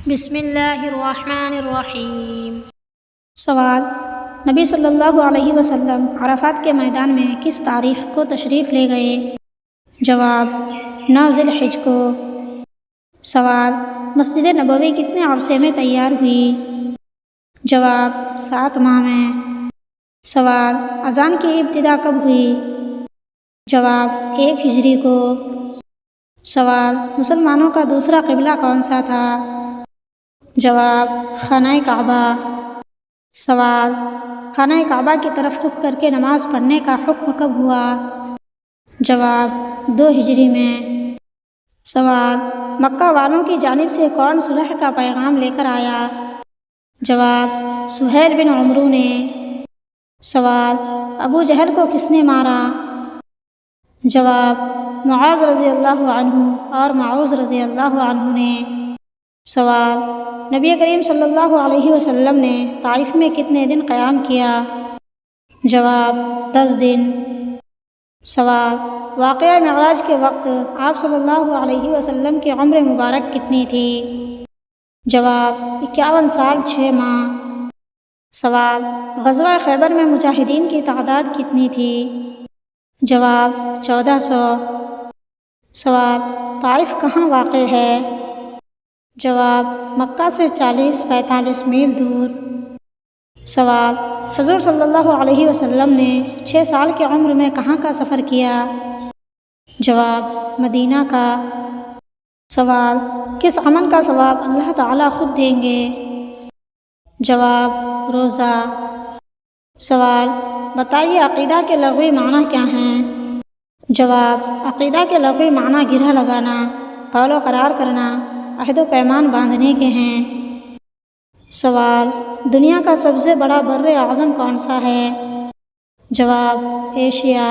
بسم اللہ الرحمن الرحیم۔ سوال: نبی صلی اللہ علیہ وسلم عرفات کے میدان میں کس تاریخ کو تشریف لے گئے؟ جواب: 9 ذی الحجہ کو۔ سوال: مسجد نبوی کتنے عرصے میں تیار ہوئی؟ جواب: 7 ماہ میں۔ سوال: اذان کی ابتدا کب ہوئی؟ جواب: 1 ہجری کو۔ سوال: مسلمانوں کا دوسرا قبلہ کون سا تھا؟ جواب: خانہ کعبہ۔ سوال: خانہ کعبہ کی طرف رخ کر کے نماز پڑھنے کا حکم کب ہوا؟ جواب: 2 ہجری میں۔ سوال: مکہ والوں کی جانب سے کون صلح کا پیغام لے کر آیا؟ جواب: سہیل بن عمرو نے۔ سوال: ابو جہل کو کس نے مارا؟ جواب: معاذ رضی اللہ عنہ اور معوذ رضی اللہ عنہ نے۔ سوال: نبی کریم صلی اللہ علیہ وسلم نے طائف میں کتنے دن قیام کیا؟ جواب: 10 دن۔ سوال: واقعہ معراج کے وقت آپ صلی اللہ علیہ وسلم کی عمر مبارک کتنی تھی؟ جواب: 51 سال 6 ماہ۔ سوال: غزوہ خیبر میں مجاہدین کی تعداد کتنی تھی؟ جواب: 1400۔ سوال: طائف کہاں واقع ہے؟ جواب: مکہ سے 40-45 میل دور۔ سوال: حضور صلی اللہ علیہ وسلم نے 6 سال کی عمر میں کہاں کا سفر کیا؟ جواب: مدینہ کا۔ سوال: کس عمل کا ثواب اللہ تعالیٰ خود دیں گے؟ جواب: روزہ۔ سوال: بتائیے عقیدہ کے لغوی معنی کیا ہیں؟ جواب: عقیدہ کے لغوی معنی گرہ لگانا، قول و قرار کرنا، عہد و پیمان باندھنے کے ہیں۔ سوال: دنیا کا سب سے بڑا بر اعظم کون سا ہے؟ جواب: ایشیا۔